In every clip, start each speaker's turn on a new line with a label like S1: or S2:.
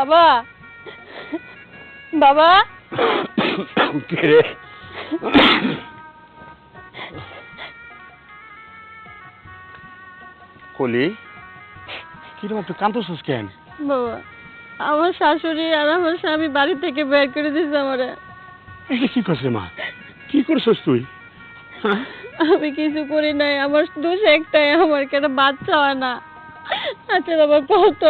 S1: বাবা বাবা
S2: কে রে? কলি কিরকম তুই কাঁদছিস কেন?
S1: বাবা আমার শাশুড়ি আর আমার স্বামী বাড়ি থেকে বের করে দিয়েছে আমারে।
S2: এটা কি করছিস মা? কি করছিস তুই? হ্যাঁ?
S1: আমি কিছু করি নাই, আমার দোষ একটাই, আমার কেন বাচ্চা হয় না। আচ্ছা বাবা কত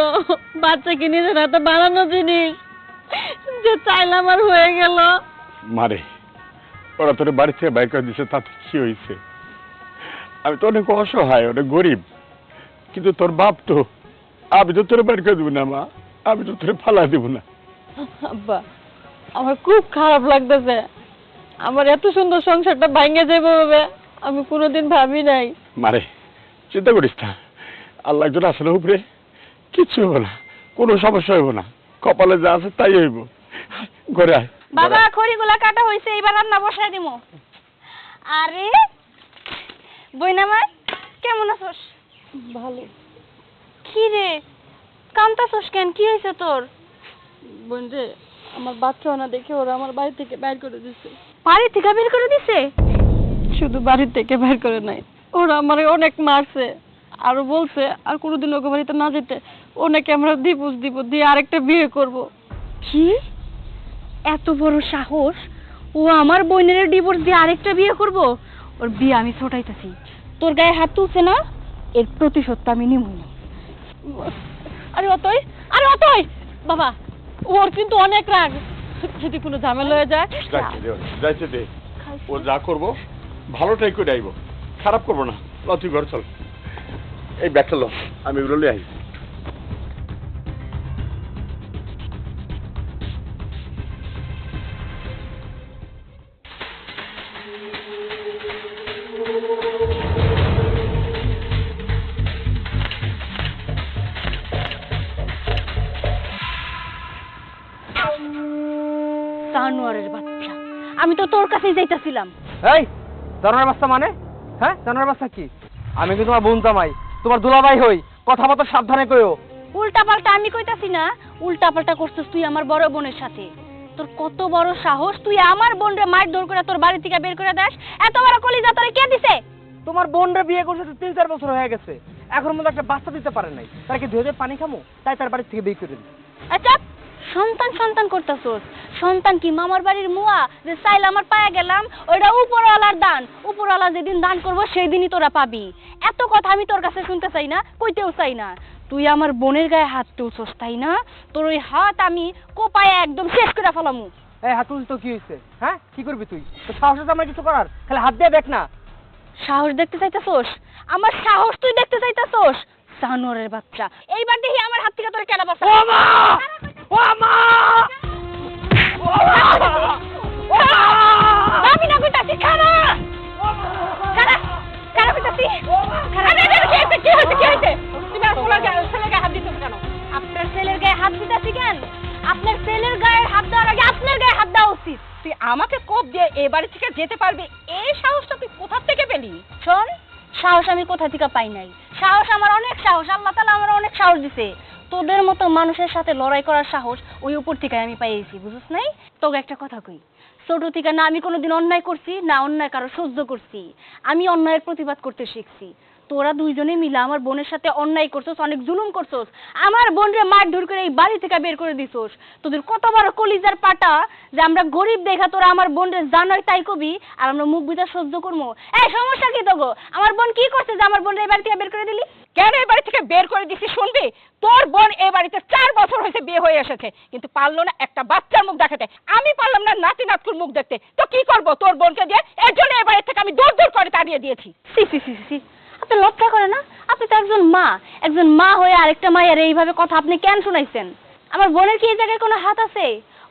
S1: বাচ্চা কিনে দেন এত বানানো জিনিস যে চাইলাম আর হয়ে গেল।
S2: মারে ওরা তোর বাড়ি থেকে বাইর করে দিচ্ছে, তাতে কি হয়েছে? আমি তো অনেক অসহায়, অনেক গরিব, কিন্তু তোর বাপ তো, আমি তো তোর বাইর করে দেবো না মা, আমি তো তোর ফালা দেবো না।
S1: আব্বা আমার খুব খারাপ লাগতেছে, আমার এত সুন্দর সংসারটা ভাঙে যাবে ভাবে আমি কোনোদিন ভাবি নাই।
S2: মারে চিন্তা করিস না, আল্লাহ একজন আসলে উপরে, কিচ্ছু হবো না, কোনো সমস্যা হইব না, কপালে যা আছে তাই হইব। ঘরে আয়
S1: বাবা, খড়িগুলা কাটা হয়েছে, এবার রান্না বসাই দিমু। আরে বইনামা কেমন আছোস? ভালো। কি রে কান্তাছোস কেন, কি হয়েছে তোর? বোন রে, আমার বাচ্চা না দেখে ওরা আমার বাড়ি থেকে বাইর করে দিছে। বাড়ি থেকে বের করে দিছে? শুধু বাড়ি থেকে বের করে নাই, ওরা আমার অনেক মারছে, আরো বলছে আর কোনোদিন ওকে বাড়িতে না যেতে, ওনাকে আমরা ডিভোর্স দিব, দিয়ে আরেকটা বিয়ে করব। কি এত বড় সাহস, ও আমার বোনের ডিভোর্স দিয়ে আরেকটা বিয়ে করব? ওর বিয়ে আমি ছোটাইতেছি, তোর গায়ে হাত তুলছে না, এর প্রতিশোধটা আমি নিব না। আরে অতই, আরে অতই বাবা, ওর কিন্তু অনেক রাগ, যদি কোনো ঝামেলা হয়ে যায়।
S2: যাইতে দে, ও যা করবো ভালোটাই করে আইব, খারাপ করবো না। ল তুই ঘর চল, এই ব্যাগটা লো, আমি এগুলো লিয়ে আই।
S1: জানোয়ারের বাচ্চা, আমি তো তোর কাছেই যাইতাছিলাম।
S3: এই জানোয়ারের বাচ্চা মানে? হ্যাঁ জানোয়ারের বাচ্চা কি? আমি কি তোমার বোন জামাই, তোমার দুলাভাই হই, কথাবার্তা সাবধানে কইও।
S1: উল্টা পাল্টা আমি কইতাছি না, উল্টা পাল্টা করছিস তুই আমার বড় বোনের সাথে। তোর কত বড় সাহস, তুই আমার বোনরে মারধর করে তোর বাড়ি থেকে বের করে দাস? এত বড় কলিজা তোরে কে দিছে?
S3: তোমার বোনরে বিয়ে করছে তো 3-4 বছর হয়ে গেছে, এখন মধ্যে একটা বাচ্চা দিতে পারে নাই, তার কি ধুয়ে পানি খামো, তাই তার বাড়ি থেকে বিয়ে করে দিই।
S1: আচ্ছা সন্তান সন্তান করতেছোস, সন্তান কি মামার বাড়ির মুয়া যে চাইল আমার পায়ে গেলাম? ওইটা উপরওয়ালার দান, উপরওয়ালা যেদিন দান করবো সেই দিনই তোরা পাবি। এত কথা আমি তোর কাছে শুনতে চাই না, কইতেও চাই না। তুই আমার বোনের গায়ে হাত তুলছস তাই না? তোর ওই হাত আমি কোপায় একদম শেষ করে ফেলামু।
S3: এই হাত তুলছি তো কি হয়েছে? হ্যাঁ কি করবি তুই? তো সাহস আছে আমার কিছু করার? খালি হাত দিয়ে দেখ না।
S1: সাহস দেখতে চাইতেছোস? আমার সাহস তুই দেখতে চাইতেছোস? জানোয়ারের বাচ্চা, এইবার দেখি আমার হাত থেকে তোর কেডা বাঁচা।
S3: ও মা! ও মা! ও মা! ও মা!
S1: আমি না কইতাছি খারা খারা খারা কইতাছি খারা। কি হইছে কি হইছে? তুমি আর পোলার গায়ে ছেলের গায়ে হাত দিতেছ কেন? আপনার ছেলের গায়ে হাত দিতেছি কেন? আপনার ছেলের গায়ে হাত দেওয়ার আগে আপনার গায়ে হাত দেওয়া উচিত। তুই আমাকে কোপ দিয়ে এই বাড়ি থেকে যেতে পারবি, এই সাহসটা তুই কোথা থেকে পেলি? শোন, সাহস আমি কোথা থেকে পাই নাই, সাহস আমার অনেক সাহস, আল্লাহ তাআলা আমার অনেক সাহস দিছে। তোদের মতো মানুষের সাথে লড়াই করার সাহস ওই উপর থেকে আমি পাইয়েছি, বুঝছ নাই? তোকে একটা কথা কই, ছোট থেকে না আমি কোনোদিন অন্যায় করছি, না অন্যায় কারো সহ্য করছি, আমি অন্যায়ের প্রতিবাদ করতে শিখছি। তোরা দুইজনে মিলে আমার বোনের সাথে অন্যায় করছস, অনেক জুলুম করছস, আমার বোনরে মারধর করে এই বাড়ি থেকে বের করে দিছস। তোদের কত বড় কলিজার পাটা যে আমরা গরিব দেখা তোরা আমার বোনরে জানোই তাই কবি, আর আমরা মুখ বুঝা সহ্য করবো? এই সমস্যা কি তোগো? আমার বোন কি করছে যে আমার বোনরে এই বাড়ি থেকে বের করে দিলি?
S4: কেন এই বাড়ি থেকে বের করে দিছি শুনবি? তোর বোন এই বাড়িতে 4 বছর হয়েছে বিয়ে হয়ে এসেছে, কিন্তু পারলো না একটা বাচ্চার মুখ দেখাতে, আমি পারলাম না নাতি নাতকুর মুখ দেখতে, তো কি করব তোর বোনকে দিয়ে? এর জন্য এই বাড়ি থেকে আমি দূর দূর করে তাড়িয়ে দিয়েছি।
S1: সি সি সি সি, আপনি লজ্জা করে না? আপনি তো একজন মা হয়ে আরেকটা মায়ের এইভাবে কথা আপনি কেন শুনাইছেন? আমার বোনের কি এই জায়গায় কোনো হাত আছে?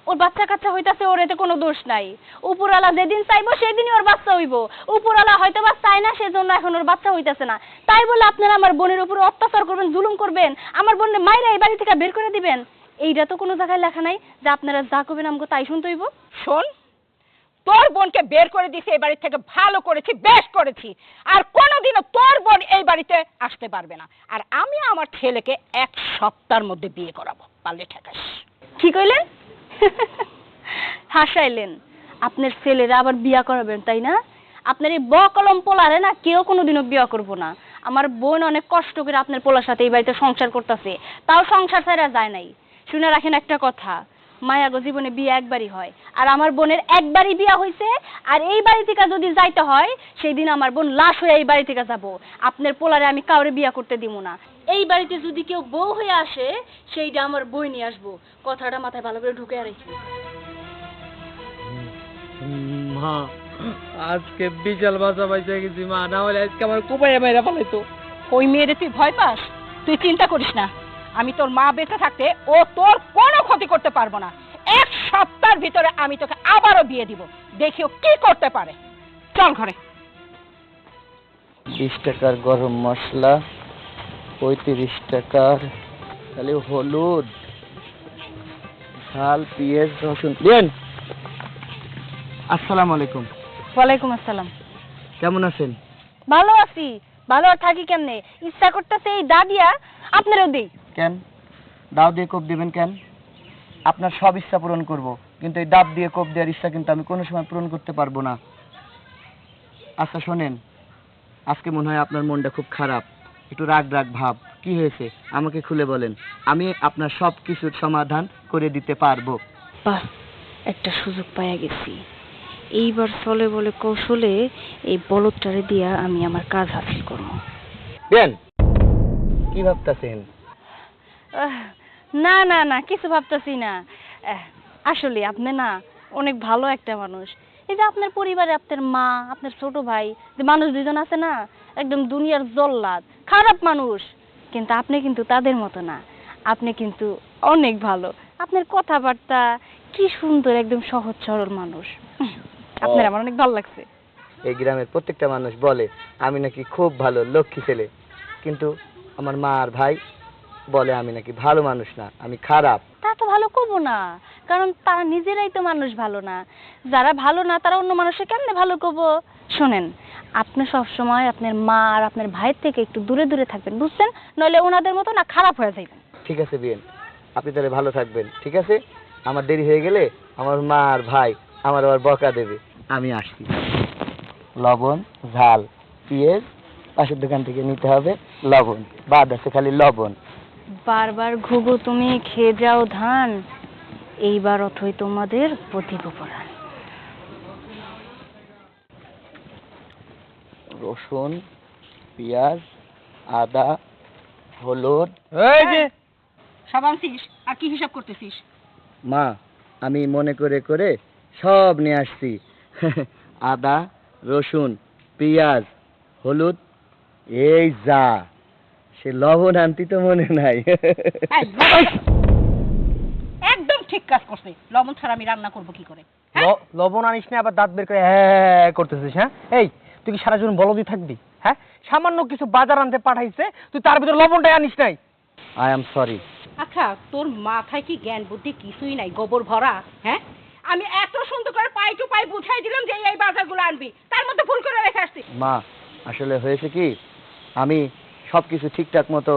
S1: ওর বাচ্চা কাচ্চা হইতাছে, ওর এতে কোনো দোষ নাই। উপরওয়ালা যেদিন চাইবো সেদিনই ওর বাচ্চা হইব। উপরওয়ালা হয়তো বা চায় না, সেজন্য এখন ওর বাচ্চা হইতাছে না। তাই বলে আপনারা আমার বোনের উপর অত্যাচার করবেন, জুলুম করবেন, আমার বোনের মায়েরা এই বাড়ি থেকে বের করে দিবেন? এইটা তো কোনো জায়গায় লেখা নাই যে আপনারা যা করবেন আমাকে তাই শুনতে হইব।
S4: শোন, তোর বোনকে বের করে দিছি এই বাড়ি থেকে, ভালো করেছি, বেশ করেছি। আর কোনোদিনও তোর বোন এই বাড়িতে আসতে পারবে না। আর আমি আমার ছেলেকে 1 সপ্তাহের মধ্যে বিয়ে করাবো, পারলে ঠেকাস।
S1: কি কইলেন? হাসাইলেন। আপনার ছেলেরা আবার বিয়া করাবেন তাই না? আপনার এই বকলম পোলারে না কেউ কোনোদিনও বিয়া করবো না। আমার বোন অনেক কষ্ট করে আপনার পোলার সাথে এই বাড়িতে সংসার করতেছে, তাও সংসার ছাড়া যায় নাই। শুনে রাখেন একটা কথা, মায়াগো জীবনে বিয়ে একবারই হয়, আর আমার বোনের একবারই বিয়া হয়েছে। আর এই বাড়ি থেকে যদি যাইতে হয় সেই দিন আমার বোন লাশ হয়ে এই বাড়ি থেকে যাব। আপনার পোলারে আমি কাউরে বিয়া করতে দিব না। এই বাড়িতে যদি কেউ বউ হয়ে আসে সেইটা আমার বই নিয়ে আসবো। কথাটা মাথায় ভালো করে ঢুকে রাখি।
S3: মা আজকে বিশাল বাঁচা পাইছে গেছি মা, না হলে আজকে আমার কোপাইয়া মেয়েরা পালাইতো।
S4: ওই মেয়েরে তুই ভয় পাস? তুই চিন্তা করিস না, আমি তোর মা বেঁচে থাকতে ও তোর কোনো ক্ষতি করতে পারবো না। 1 সপ্তাহের ভিতরে আমি তোকে আবারও বিয়ে দিব, দেখিও কি করতে পারে। চল ঘরে।
S3: 20 টাকার গরম মশলা, 35 টাকার খালি হলুদ, ঝাল, পেঁয়াজ, রসুন দেন। আসসালামু আলাইকুম।
S1: ওয়ালাইকুম আসসালাম।
S3: কেমন আছেন?
S1: ভালো আছি। ভালো আর থাকি কেমনে? ইচ্ছা করতেছে এই দাদিয়া আপনারও দেই।
S3: কেন দাও দিয়ে কোপ দিবেন কেন? আপনার সব ইচ্ছা পূরণ করব, কিন্তু এই ডাব দিয়ে কোপ দেওয়ার ইচ্ছা কিন্তু আমি কোনো সময় পূরণ করতে পারবো না। আচ্ছা শোনেন, আজকে মনে হয় আপনার মনটা খুব খারাপ, একটু রাগ রাগ ভাব। কি হয়েছে আমাকে খুলে বলেন, আমি আপনার সব কিছুর সমাধান করে দিতে পারবো।
S1: বাহ, একটা সুযোগ পাইয়া গেছি। এইবার চলে বলে কৌশলে এই বলদটারে দিয়া আমি আমার কাজ হাসিল করব।
S3: দেন কি ভাবতেছেন?
S1: না না না, কিছু ভাবতেছি না। আসলে আপনি না অনেক ভালো একটা মানুষ। এই যে আপনার পরিবারে আপনার মা, আপনার ছোট ভাই, যে মানুষ দুজন আছে না, একদম দুনিয়ার জল্লাদ, খারাপ মানুষ। কিন্তু আপনি কিন্তু তাদের মতো না। আপনি কিন্তু অনেক ভালো। আপনার কথাবার্তা কি সুন্দর, একদম সহজ সরল মানুষ। আপনার আমার অনেক ভালো লাগছে।
S3: এই গ্রামের প্রত্যেকটা মানুষ বলে আমি নাকি খুব ভালো লক্ষ্মী ছেলে, কিন্তু আমার মা আর ভাই বলে আমি নাকি ভালো মানুষ না, আমি খারাপ।
S1: তা তো ভালো করবো না, কারণ তারা নিজেরাই তো মানুষ ভালো না। যারা ভালো না তারা অন্য মানুষের কেমনে ভালো করবো? শোনেন, আপনি সবসময় আপনার মা আর আপনার ভাইয়ের থেকে একটু দূরে দূরে থাকবেন, বুঝছেন? নইলে ওনাদের মতো না খারাপ হয়ে যাবেন।
S3: ঠিক আছে বিয়েন, আপনি তাহলে ভালো থাকবেন। ঠিক আছে, আমার দেরি হয়ে গেলে আমার মা আর ভাই আমার আবার বকা দেবে। আমি আসছি। লবণ, ঝাল, পেঁয়াজ পাশের দোকান থেকে নিতে হবে। লবণ বাদ আছে, খালি লবণ।
S1: বারবার ঘুঘু তুমি খেয়ে যাও ধান, এইবার অথই তোমাদের প্রতিপরাণ।
S3: রসুন, পেঁয়াজ, আদা, হলুদ।
S4: এই যে সব আনছিস, আর কি হিসাব করতেছিস?
S3: মা আমি মনে করে করে সব নিয়ে আসছি। আদা, রসুন, পেঁয়াজ, হলুদ, এই যা। সে লবণ আনতি তো মনে নাই।
S4: এই, লবণ! একদম ঠিক কাজ করছে। লবণ ছাড়া আমি রান্না করব কি করে?
S3: লবণ আনিস না, আবার দাঁত বের করে হ্যাঁ করতেছিস। হ্যাঁ এই তুই কি সারা জীবন বলদি থাকবি? হ্যাঁ সামান্য কিছু বাজার আনতে পাঠাইছে, তুই তার ভিতরে লবণটাই আনিস নাই। I am sorry.
S4: আচ্ছা, তোর মাথায় কি জ্ঞান বুদ্ধি কিছুই নাই, গোবর ভরা? হ্যাঁ, আমি এত সুন্দর করে পাই টু পাই বুঝাই দিলাম যে এই বাজারগুলো আনবি, তার মধ্যে ভুল করে রেখে আসছিস।
S3: মা আসলে হয়েছে কি, আমি সবকিছু ঠিকঠাক মতো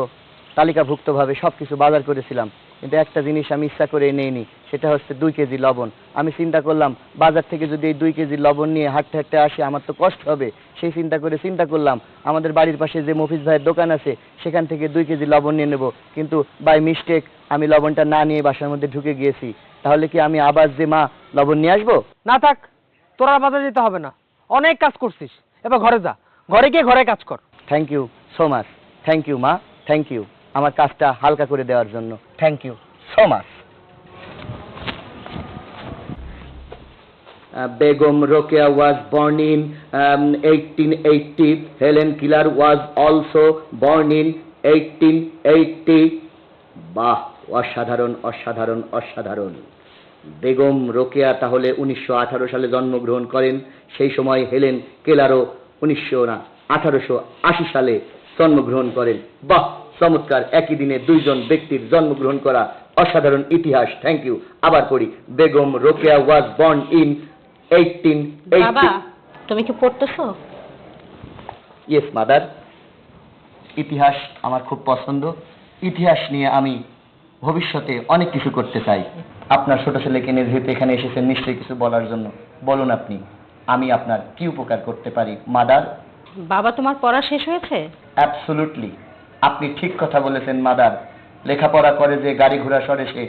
S3: তালিকাভুক্তভাবে সবকিছু বাজার করেছিলাম, কিন্তু একটা জিনিস আমি ইচ্ছা করে নেইনি, সেটা হচ্ছে 2 কেজি লবণ। আমি চিন্তা করলাম বাজার থেকে যদি এই 2 কেজি লবণ নিয়ে হাঁটতে হাঁটতে আসি আমার তো কষ্ট হবে। সেই চিন্তা করলাম আমাদের বাড়ির পাশে যে মফিজ ভাইয়ের দোকান আছে সেখান থেকে 2 কেজি লবণ নিয়ে নেব, কিন্তু বাই মিস্টেক আমি লবণটা না নিয়ে বাসার মধ্যে ঢুকে গিয়েছি। তাহলে কি আমি আবার যে মা লবণ নিয়ে আসবো? না থাক, তোর আর বাজার যেতে হবে না, অনেক কাজ করছিস, এবার ঘরে যা, ঘরে গিয়ে ঘরে কাজ কর। Thank you so much. Thank you মা, থ্যাংক ইউ আমার কাজটা হালকা করে দেওয়ার জন্য। Thank you so much. Begum Rokeya was born in 1880. Helen Keller was also born in 1880. বাহ, অসাধারণ অসাধারণ অসাধারণ। বেগম রোকেয়া তাহলে 1918 সালে জন্মগ্রহণ করেন। সেই সময় হেলেন কেলারও 1880 সালে জন্মগ্রহণ করেন। বাহ, চমৎকার, একই দিনে 2 জন ব্যক্তির জন্মগ্রহণ করা, অসাধারণ ইতিহাস। Thank you. আবার পড়ি, Begum Rokeya was born in 1880।
S1: বাবা, তুমি কি পড়তেছো?
S3: ইয়েস মাদার, ইতিহাস আমার খুব পছন্দ। ইতিহাস নিয়ে আমি ভবিষ্যতে অনেক কিছু করতে চাই। আপনার ছোট ছেলেকে নিয়ে যেহেতু এখানে এসেছেন, নিশ্চয়ই কিছু বলার জন্য। বলুন আপনি, আমি আপনার কি উপকার করতে পারি মাদার?
S1: বাবা, তোমার পড়া শেষ হয়েছে?
S3: অ্যাবসলুটলি, আপনি ঠিক কথা বলেছেন মাদার। লেখাপড়া করে যে গাড়ি ঘোড়া সরে, সে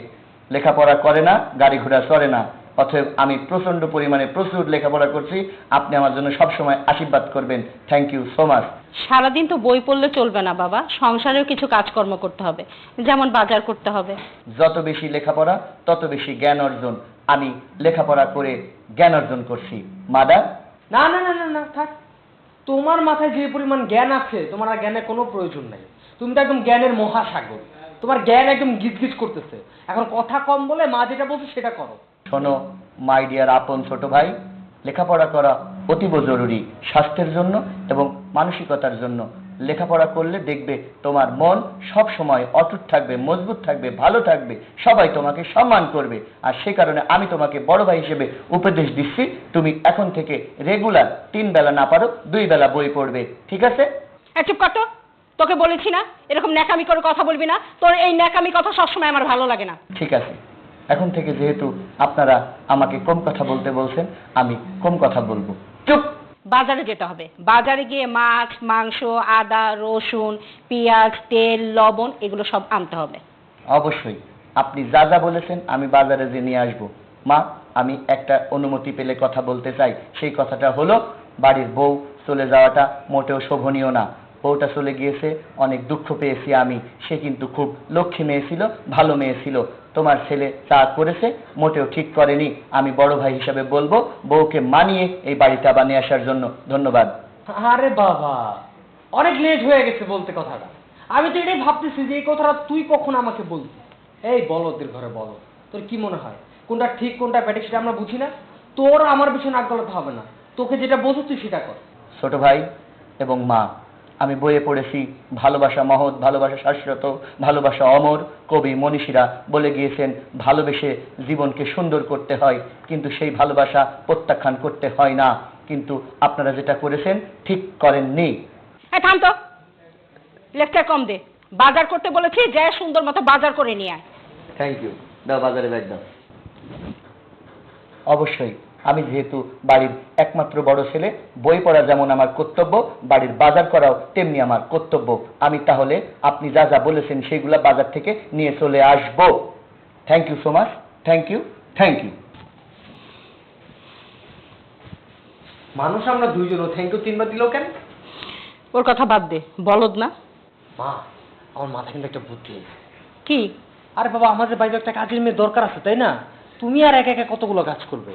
S3: লেখাপড়া করে না, গাড়ি ঘোড়া সরে না। অতএব আমি প্রচন্ড পরিমাণে প্রচুর লেখাপড়া করছি। আপনি আমার জন্য সবসময় আশীর্বাদ করবেন। Thank you so much.
S1: সারাদিন তো বই পড়লে চলবে না বাবা, সংসারেও কিছু কাজকর্ম করতে হবে, যেমন বাজার করতে হবে।
S3: যত বেশি লেখাপড়া তত বেশি জ্ঞান অর্জন। আমি লেখাপড়া করে জ্ঞান অর্জন করছি মাদার।
S5: না না না না না, থাক। তোমার মাথায় যে পরিমাণ জ্ঞান আছে, তোমার আর জ্ঞানের কোনো প্রয়োজন নাই। তুমি তো একদম জ্ঞানের মহাসাগর। তোমার জ্ঞান একদম গিজগিজ করতেছে। এখন কথা কম বলে মা যেটা বলছে সেটা করো।
S3: শোনো মাই ডিয়ার আপন ছোট ভাই, লেখাপড়া করা অতীব জরুরি স্বাস্থ্যের জন্য এবং মানসিকতার জন্য। লেখাপড়া করলে দেখবে তোমার মন সব সময় অটুট থাকবে, মজবুত থাকবে, ভালো থাকবে, সবাই তোমাকে সম্মান করবে। আর সে কারণে আমি তোমাকে বড় ভাই হিসেবে উপদেশ দিচ্ছি, তুমি এখন থেকে রেগুলার 3 বেলা না পারো 2 বেলা বই পড়বে, ঠিক আছে?
S1: চুপ কর তো, তোকে বলেছি না এরকম ন্যাকামি করে কথা বলবি না। তোর এই ন্যাকামি কথা সবসময় আমার ভালো লাগে না।
S3: ঠিক আছে, এখন থেকে যেহেতু আপনারা আমাকে কম কথা বলতে বলছেন, আমি কম কথা বলবো। চুপ।
S1: বাজারে যেতে হবে, বাজারে গিয়ে মাছ, মাংস, আদা, রসুন, পেঁয়াজ, তেল, লবণ এগুলো সব আনতে হবে।
S3: অবশ্যই, আপনি যা যা বলেছেন আমি বাজারে যে নিয়ে আসবো। মা, আমি একটা অনুমতি পেলে কথা বলতে চাই। সেই কথাটা হলো, বাড়ির বউ চলে যাওয়াটা মোটেও শোভনীয় না। বউটা চলে গিয়েছে, অনেক দুঃখ পেয়েছি আমি। সে কিন্তু খুব লক্ষ্মী মেয়ে ছিল, ভালো মেয়ে ছিল। তোমার ছেলে যা করেছে মোটেও ঠিক করেনি। আমি বড় ভাই হিসাবে বলবো, বউকে মানিয়ে এই বাড়িতে আবার নিয়ে আসার জন্য। ধন্যবাদ।
S5: আরে বাবা, অনেক লেট হয়ে গেছে বলতে কথাটা। আমি তো এটাই ভাবতেছি যে এই কথাটা তুই কখন আমাকে বলবি। এই বলদের ঘরে বলো, তোর কি মনে হয় কোনটা ঠিক কোনটা ব্যাঠিক সেটা আমরা বুঝি না? তোর আমার পিছনে নাক গলাতে হবে না। তোকে যেটা বলছো তুই সেটা কর।
S3: ছোট ভাই এবং মা, আমি বইয়ে পড়েছি ভালোবাসা মহৎ, ভালোবাসা শাশ্বত, ভালোবাসা অমর। কবি মনীষীরা বলে গিয়েছেন ভালোবেসে জীবনকে সুন্দর করতে হয়, কিন্তু সেই ভালোবাসা প্রত্যাখ্যান করতে হয় না। কিন্তু আপনারা যেটা করেছেন ঠিক করেননি।
S1: থাম তো, লেকচার কম দে। বাজার করতে বলেছি, যে সুন্দর মতো বাজার করে নিয়ে আয়।
S3: Thank you. দাও বাজারে ব্যাগ দাও। অবশ্যই, আমি যেহেতু বাড়ির একমাত্র বড় ছেলে, বই পড়া যেমন আমার কর্তব্য, বাড়ির বাজার করাও তেমনি আমার কর্তব্য। আমি তাহলে আপনি যা যা বলেছেন সেইগুলা বাজার থেকে নিয়ে চলে আসবো। Thank you so much. Thank you, thank you.
S5: মানুষ আমরা দুইজনও থ্যাংক ইউ 3 বার দিল কেন?
S1: ওর কথা বাদ দে, বলদ না।
S5: মা, আমার মাথায় কিন্তু একটা বুদ্ধি আছে।
S1: কি?
S5: আরে বাবা, আমাদের বাড়িতে একটা কাজের মেয়ে দরকার আছে, তাই না? তুমি আর একা একা কতগুলো কাজ করবে?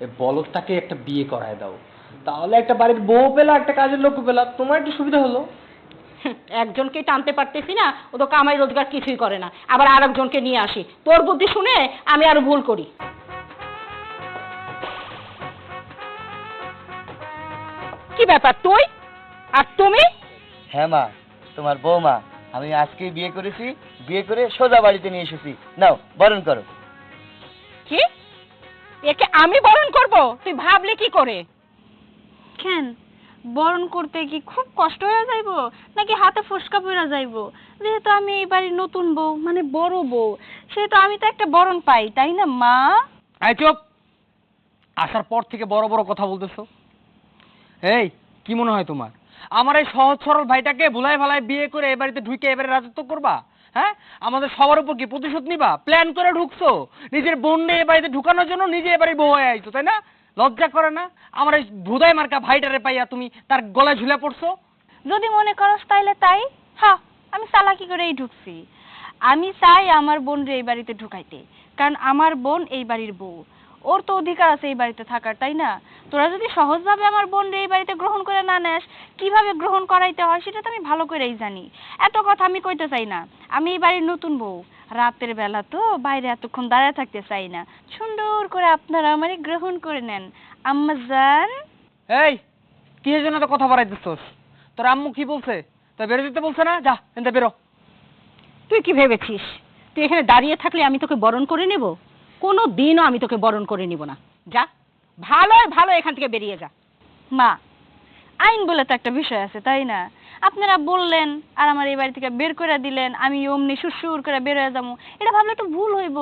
S5: এই বলদটাকে একটা বিয়ে করায় দাও, তাহলে একটা বাড়ির বউ পেলা, একটা কাজের লোক পেলা, তোমার একটু সুবিধা হলো।
S1: একজনকেই টানতে পারতেছি না, ও তো কামাই রোজগার কিছুই করে না, আবার আরেকজনকে নিয়ে আসি। তোর বুদ্ধি শুনে আমি আরো ভুল করি। কি ব্যাপার তুই আর তুমি?
S3: হ্যাঁ মা, তোমার বৌমা। আমি আজকেই বিয়ে করেছি, বিয়ে করে সোজা বাড়িতে নিয়ে এসেছি। নাও বরণ করো।
S1: কি? একে আমি বরণ করব? তুই ভাবলি কি করে?
S6: কেন বরণ করতে কি খুব কষ্ট হয়ে যাইবো, নাকি হাতে ফসকা পড়া যাইবো? যেহেতু আমি এই বাড়ির নতুন বউ, মানে বড় বউ, সেহেতু আমি তো একটা বরণ পাই, তাই না মা?
S5: এই চুপ! আসার পর থেকে বড় বড় কথা বলতেছো। এই কি মনে হয় তোমার, আমার এই সহজ সরল ভাইটাকে ভুলাই ভালাই বিয়ে করে এ বাড়িতে ঢুকে এবারে রাজত্ব করবা? হ্যাঁ, আমাদের সবার উপর কি প্রতিশোধ নিবা? প্ল্যান করে ঢুকছো, নিজের বোনকে এ বাড়িতে ঢুকানোর জন্য নিজে এবারে বউ হয়ে আইছো, তাই না? লজ্জা করে না? আমার এই ভুদাই মার্কা ভাইটারে পাইয়া তুমি তার গলায় ঝুলে পড়ছো।
S6: যদি মনে করস তাইলে তাই। হ্যাঁ, আমি চালাকি করেই ঢুকছি। আমি চাই আমার বোন রে এই বাড়িতে ঢুকাইতে, কারণ আমার বোন এই বাড়ির বউ। ওর তো অধিকার আছে এই বাড়িতে থাকার, তাই না? তোরা যদি সহজভাবে আমার বোন রে এই বাড়িতে গ্রহণ করে না নেস, কিভাবে গ্রহণ করাইতে হয় সেটা তো আমি ভালো করেই জানি। এত কথা আমি কইতে চাই না। আমি এই বাড়ির নতুন বউ, রাতের বেলা তো বাইরে এতক্ষণ দাঁড়ায় থাকতে চাই না। সুন্দর করে আপনারা আমারে গ্রহণ করে নেন আম্মা জান।
S5: এই কি জন্য তো কথা বাড়াইতেছস? তোর আম্মু কি বলছে? তা বেরো দিতে বলছে না? যা এনতে বেরো।
S1: তুই কি ভেবেছিস তুই এখানে দাঁড়িয়ে থাকলে আমি তোকে বরণ করে নেব? কোনো দিনও আমি তোকে বরণ করে নিব না। যা, ভালো ভালো এখান থেকে বেরিয়ে যা।
S6: মা, আইন বলে তো একটা বিষয় আছে, তাই না? আপনারা বললেন আর আমার এই বাড়ি থেকে বের করে দিলেন, আমি অমনি সুরসুর করে বের হয়ে যাবো, এটা ভাবলে তো ভুল হইব।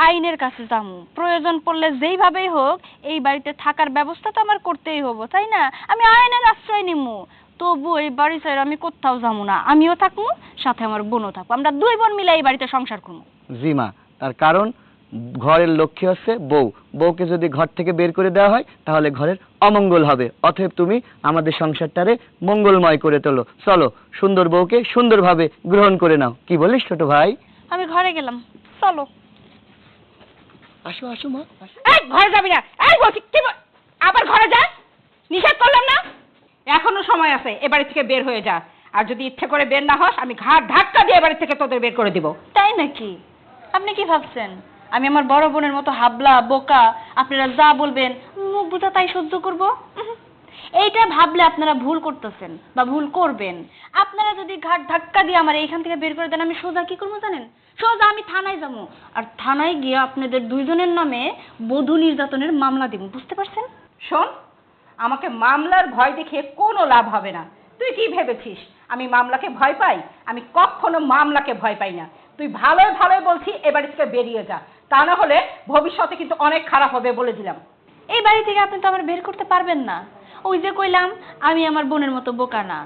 S6: আইনের কাছে যাবো, প্রয়োজন পড়লে যেইভাবেই হোক এই বাড়িতে থাকার ব্যবস্থা তো আমার করতেই হবো, তাই না? আমি আইনের আশ্রয় নিমু, তবু এই বাড়ি ছেড়ে আমি কোথাও যাবো না। আমিও থাকবো, সাথে আমার বোনও থাকবো, আমরা দুই বোন মিলে এই বাড়িতে সংসার করবো।
S3: জি মা, তার কারণ ঘরের লক্ষ্মী হচ্ছে বউ, বউকে যদি ঘর থেকে বের করে দেওয়া হয় তাহলে ঘরের অমঙ্গল হবে। অতএব তুমি আমাদের সংসারটারে মঙ্গলময় করে তোলো। চলো, সুন্দর বউকে সুন্দরভাবে গ্রহণ করে নাও। কি বলিস ছোট ভাই?
S6: আমি ঘরে গেলাম, চলো।
S3: আসো আসো মা।
S4: এই ঘরে যাবি না, এই বলছি কি আবার ঘরে যা, নিষেধ করলাম না? এখনো সময় আছে, এ বাড়ি থেকে বের হয়ে যা। আর যদি ইচ্ছে করে বের না হস, আমি ঘাট ধাক্কা দিয়ে বাড়ি থেকে তোদের বের করে দিব।
S6: তাই নাকি? আপনি কি ভাবছেন আমি আমার বড় বোনের মতো হাবলা বোকা, আপনারা যা বলবেন মুখ বুঝা তাই সহ্য করব? এইটা ভাবলে আপনারা ভুল করতেছেন বা ভুল করবেন। আপনারা যদি ঘাট ধাক্কা দিয়ে আমার এইখান থেকে বের করে দেন, আমি সোজা কি করবো জানেন? সোজা আমি থানায় যাবো, আর থানায় গিয়ে আপনাদের দুইজনের নামে বধূ নির্যাতনের মামলা দিব, বুঝতে পারছেন?
S4: শোন, আমাকে মামলার ভয় দেখিয়ে কোনো লাভ হবে না। তুই কি ভেবেছিস আমি মামলাকে ভয় পাই? আমি কখনো মামলাকে ভয় পাই না। তুই ভালোই ভালোই বলছি এ বাড়ি থেকে বেরিয়ে যা, তা না হলে ভবিষ্যতে কিন্তু অনেক খারাপ হবে বলে দিলাম।
S6: এই বাড়ি থেকে আপনি তো আমার বের করতে পারবেন না। ওই যে কইলাম আমি আমার বোনের মতো বোকা না।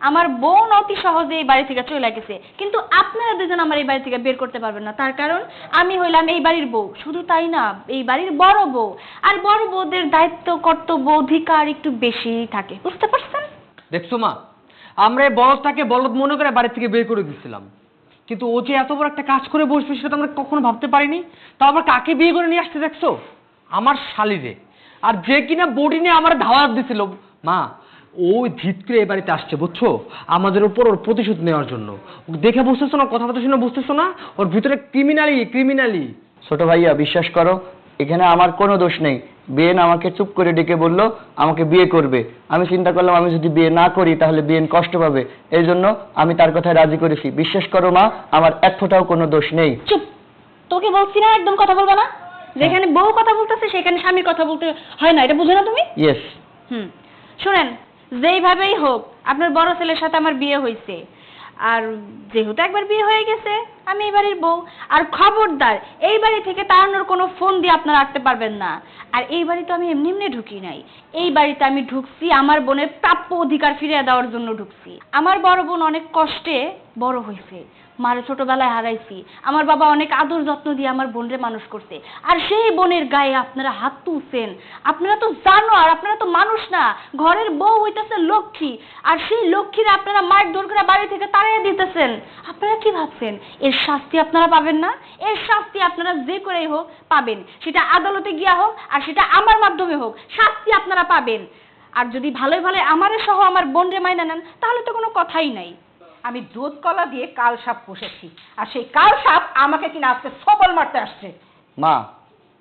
S6: আমার বোন অতি সহজে এই বাড়ি থেকে চলে গেছে, কিন্তু আপনারা দুজন আমার এই বাড়ি থেকে বের করতে পারবেন না। তার কারণ আমি হইলাম এই বাড়ির বউ, শুধু তাই না, এই বাড়ির বড় বউ। আর বড় বউদের দায়িত্ব কর্তব্য অধিকার একটু বেশি থাকে, বুঝতে পারছেন?
S5: দেখছো মা, আমরা এই বলদটাকে বলদ মনে করে বাড়ি থেকে বের করে দিচ্ছিলাম, কিন্তু ও যে এত বড় একটা কাজ করে বসবে সেটা আমরা কখনো ভাবতে পারিনি। তাও আবার কাকে বিয়ে করে নিয়ে আসতে দেখছো? আমার শালিরে, আর যে কিনা বডি নিয়ে আমার ধাওয়াত দিছিল। মা, ও ধিত করে এই বাড়িতে আসছে বুঝছো, আমাদের উপর ওর প্রতিশোধ নেওয়ার জন্য। দেখে বুঝতেছো না, কথাবার্তা শুনে বুঝতেছো না, ওর ভিতরে ক্রিমিনালি।
S3: ছোট ভাইয়া, বিশ্বাস করো এখানে আমার কোনো দোষ নেই। বেন আমাকে চুপ করে ডেকে বলল আমাকে বিয়ে করবে। আমি চিন্তা করলাম আমি যদি বিয়ে না করি তাহলে বেন কষ্ট পাবে, এই জন্য আমি তার কথায় রাজি করেছি। বিশ্বাস করো মা, আমার এক ফোঁটাও কোনো দোষ নেই।
S6: চুপ, তোকে বলছি না একদম কথা বলবা না। যেখানে বউ কথা বলতেছে সেখানে স্বামীর কথা বলতে হয় না, এটা বুঝো না তুমি?
S3: ইয়েস।
S6: শুনেন, যেইভাবেই হোক আপনার বড় ছেলের সাথে আমার বিয়ে হয়েছে, আর যেহেতু একবার বিয়ে হয়ে গেছে আমি এই বাড়ির বউ। আর খবরদার এই বাড়ি থেকে তাড়ানোর কোনো ফোন দিয়ে আপনারা আসতে পারবেন না। আর এই বাড়িতে আমি এমনি এমনি ঢুকি নাই, এই বাড়িতে আমি ঢুকছি আমার বোনের প্রাপ্য অধিকার ফিরিয়ে দেওয়ার জন্য ঢুকছি। আমার বড় বোন অনেক কষ্টে বড় হয়েছে, মারে ছোটবেলায় হারাইছি। আমার বাবা অনেক আদর যত্ন দিয়ে আমার বোনরে মানুষ করছে, আর সেই বোনের গায়ে আপনারা হাত তুলছেন। আপনারা তো জানো, আর আপনারা তো মানুষ না, ঘরের বউ হইতেছে লক্ষ্মী, আর সেই লক্ষ্মীরা আপনারা মায়ের দৌড় করে বাড়ি থেকে তাড়িয়ে দিতেছেন। আপনারা কি ভাবছেন এর শাস্তি আপনারা পাবেন না? এর শাস্তি আপনারা যে করেই হোক পাবেন, সেটা আদালতে গিয়া হোক আর সেটা আমার মাধ্যমে হোক, শাস্তি আপনারা পাবেন। আর যদি ভালোই ভালো আমারে সহ আমার বোনরে মাইনা নেন তাহলে তো কোনো কথাই নাই।
S4: আমি দুধ কলা দিয়ে কাল সাপ পুষেছি, আর সেই কাল সাপ আমাকে কিনা আজকে সবল মারতে আসছে।
S3: মা,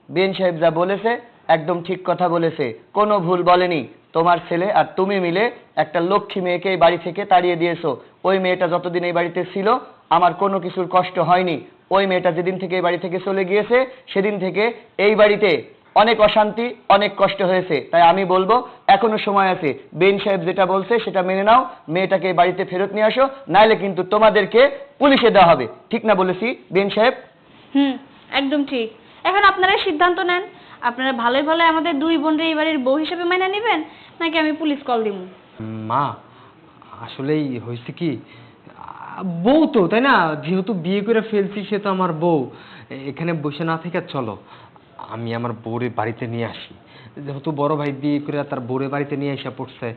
S3: বেন সাহেব যা বলেছে একদম ঠিক কথা বলেছে, কোনো ভুল বলেনি। তোমার ছেলে আর তুমি মিলে একটা লক্ষ্মী মেয়েকে এই বাড়ি থেকে তাড়িয়ে দিয়েছো। ওই মেয়েটা যতদিন এই বাড়িতে ছিল আমার কোনো কিছুর কষ্ট হয়নি। ওই মেয়েটা যেদিন থেকে এই বাড়ি থেকে চলে গিয়েছে সেদিন থেকে এই বাড়িতে অনেক অশান্তি, অনেক কষ্ট হয়েছে। তাই আমি বলবো এখনো সময় আছে, বেন সাহেব যেটা বলছে সেটা মেনে নাও, মেয়েটাকে এই বাড়িতে ফেরত নিয়ে আসো, নাইলে কিন্তু তোমাদেরকে পুলিশে দেওয়া হবে। ঠিক না বলেছি বেন সাহেব?
S6: একদম ঠিক। এখন আপনারা সিদ্ধান্ত নেন, আপনারা ভালোই ভালো আমাদের দুই বোনরে এই বাড়ির বউ হিসেবে মাইনা নেবেন, নাকি আমি পুলিশ কল দিব?
S5: মা, আসলেই হয়েছে কি, বউ তো তাই না, যেহেতু বিয়ে করে ফেলছি সে তো আমার বউ। এখানে বসে না থেকে চলো আমি আমার বউরে বাড়িতে নিয়ে আসি। যেহেতু বড় ভাই বিয়ে করে তার বউরে বাড়িতে নিয়ে এসে পড়ছে,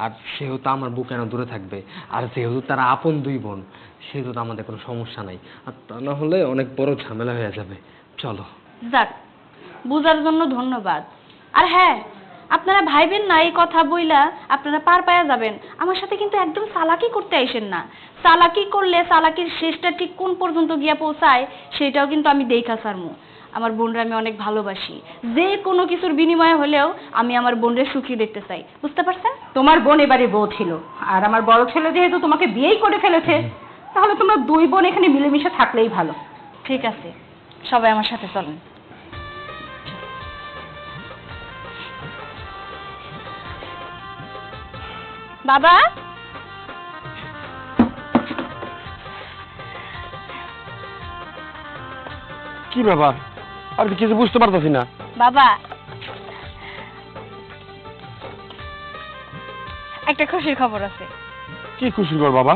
S5: আর সেহেতু আমার বউ কেন দূরে থাকবে, আর যেহেতু তারা আপন দুই বোন সেহেতু তো আমাদের কোনো সমস্যা নাই। আর তা না হলে অনেক বড় ঝামেলা হয়ে যাবে। চলো।
S6: যাক, বুঝার জন্য ধন্যবাদ। আর হ্যাঁ, আপনারা ভাইবেন না এই কথা বইলা আপনারা পার পায়া যাবেন। আমার সাথে কিন্তু একদম চালাকি করতে আইসেন না। চালাকি করলে চালাকির শেষটা ঠিক কোন পর্যন্ত গিয়া পৌঁছায় সেটাও কিন্তু আমি দেখা ছাড়মু। আমার বোনরা আমি অনেক ভালোবাসি, যে কোনো কিছুর বিনিময়ে হলেও আমি আমার বোনরে সুখী দেখতে চাই, বুঝতে পারছেন?
S4: তোমার বোন এবারে বউ ছিল, আর আমার বড় ছেলে যেহেতু তোমাকে বিয়েই করে ফেলেছে, তাহলে তোমরা দুই বোন এখানে মিলেমিশে থাকলেই ভালো।
S6: ঠিক আছে, সবাই আমার সাথে চলেন। বাবা,
S2: কি ব্যাপার? আর কিছু বুঝতে পারতেছি না।
S6: বাবা, একটা খুশির খবর আছে।
S2: কি খুশি কর বাবা?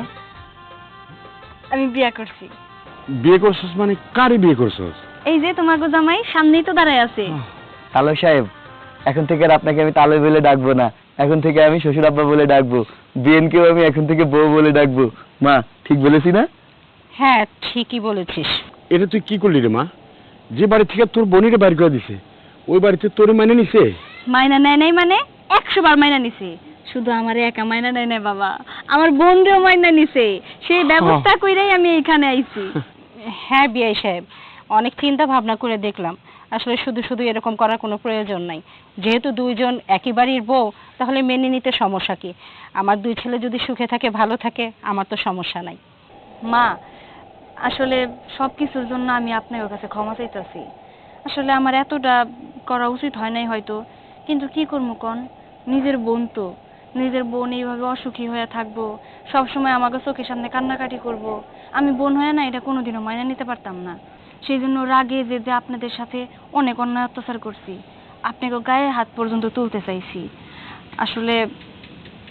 S6: আমি বিয়ে করছি।
S2: বিয়ে করছিস মানে কারে বিয়ে করছিস?
S6: এই যে তোমার গো জামাই সামনেই তো দাঁড়ায় আছে।
S3: তালয় সাহেব, এখন থেকে আর আপনাকে আমি তালয় বলে ডাকবো না, এখন থেকে আমি শ্বশুর আব্বা বলে ডাকবো। বিয়েনকেও আমি এখন থেকে বউ বলে ডাকবো। মা, ঠিক বলেছি না?
S4: হ্যাঁ ঠিকই বলেছিস।
S2: এটা তুই কি করলি রে মা? যে বাড়ি থেকে তোর বোনিরে বাইর করে দিছে, ওই বাড়িতে তোর মানে নিছে?
S6: মাইনা নেয় নাই মানে 100 বার মাইনা নিছে। শুধু আমার একা মাইনা নেয় নাই বাবা, আমার বোনরেও মাইনা নিছে। সেই ব্যবস্থা কইরাই আমি এখানে আইছি।
S4: হ্যাঁ বিআই সাহেব, অনেক চিন্তা ভাবনা করে দেখলাম আসলে শুধু শুধু এরকম করার কোনো প্রয়োজন নাই। যেহেতু দুইজন একই বাড়ির বউ, তাহলে মেনে নিতে সমস্যা কি? আমার 2 ছেলে যদি সুখে থাকে ভালো থাকে, আমার তো সমস্যা নাই।
S6: মা, আসলে সবকিছুর জন্য আমি আপনার কাছে ক্ষমা চাইতেছি। আসলে আমার এতটা করা উচিত হয় নাই হয়তো, কিন্তু কি করবো কোন? নিজের বোন তো, নিজের বোন এইভাবে অসুখী হয়ে থাকবো, সবসময় আমাকে চোখের সামনে কান্নাকাটি করব, আমি বোন হয়ে না এটা কোনোদিনও মাইনে নিতে পারতাম না। সেই জন্য রাগে যে আপনাদের সাথে অনেক অন্যায় অত্যাচার করছি, আপনাকে গায়ে হাত পর্যন্ত তুলতে চাইছি। আসলে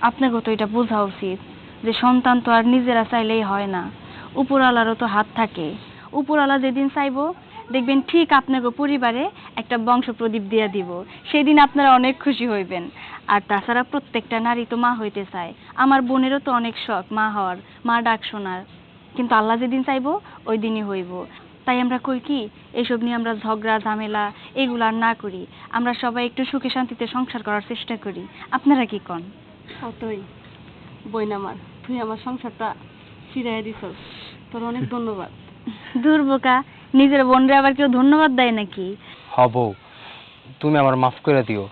S6: আপনাকে তো এটা বোঝা উচিত যে সন্তান তো আর নিজেরা চাইলেই হয় না, উপরওয়ালারও তো হাত থাকে। উপরওয়ালা যেদিন চাইবো দেখবেন ঠিক আপনাকে পরিবারে একটা বংশ প্রদীপ দিয়ে দিব, সেদিন আপনারা অনেক খুশি হইবেন। আর তাছাড়া প্রত্যেকটা নারী তো মা হইতে চায়, আমার বোনেরও তো অনেক শখ মা হওয়ার, মা ডাক শোনার, কিন্তু আল্লাহ যেদিন চাইবো ওই দিনই হইব। তাই আমরা কই কি, এইসব নিয়ে আমরা ঝগড়া ঝামেলা এগুলো আর না করি, আমরা সবাই একটু সুখে শান্তিতে সংসার করার চেষ্টা করি। আপনারা কি কন?
S1: তুই বইন আমার, তুই আমার সংসারটা ফিরাইয়া দিছস, তোর অনেক ধন্যবাদ।
S6: দূর বোকা, নিজের বোনরে আবার কেউ ধন্যবাদ দেয় নাকি?
S5: হব, তুমি আমার মাফ করে দিও।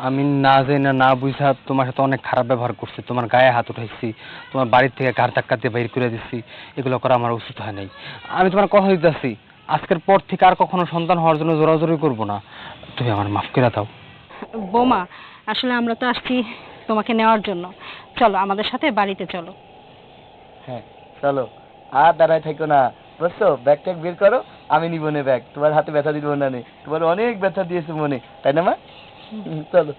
S5: আমি না জেনে না বুঝা তোমার সাথে অনেক খারাপ ব্যবহার করছি, তোমার গায়ে হাত উঠাইছি, তোমার বাড়ির থেকে ঘাড় ধাক্কা দিয়ে বাইর করে দিচ্ছি। এগুলো করা আমার উচিত হয় নাই। আমি তোমার কথা দিতেছি, আজকের পর থেকে আর কখনো সন্তান হওয়ার জন্য জোরাজোরি করব না। তুমি আমার মাফ করে দাও।
S4: বৌমা, আসলে আমরা তো আসছি তোমাকে নেওয়ার জন্য। চলো আমাদের সাথে বাড়িতে চলো।
S3: হ্যাঁ চলো, আর দাঁড়ায় থাকো না, বুঝছো? ব্যাগ ট্যাগ বের করো, আমি নিব না ব্যাগ। তোমার হাতে ব্যথা দিব না, তোমার অনেক ব্যথা দিয়েছে মনে, তাই না মা? চলো।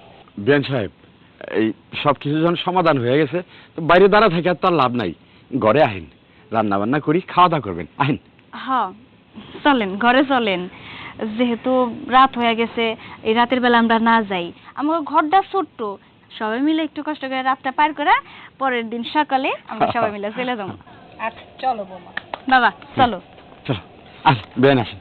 S2: বিয়ান সাহেব, এই সব কিছু যখন সমাধান হয়ে গেছে, তো বাইরে দাঁড়া থেকে আর তার লাভ নাই। ঘরে আহেন, রান্না বান্না করি, খাওয়া দাওয়া করবেন। আহেন।
S6: হ্যাঁ চলেন, ঘরে চলেন। যেহেতু রাত হয়ে গেছে, এই রাতের বেলা আমরা না যাই, আমার ঘরটা ছোট্ট, সবাই মিলে একটু কষ্ট করে রাতটা পার করে পরের দিন সকালে আমরা সবাই মিলে চলে যাবো।
S4: আচ্ছা চলো বৌমা।
S6: বাবা চলো।
S2: চলো, আসেন, বিয়ান আসেন।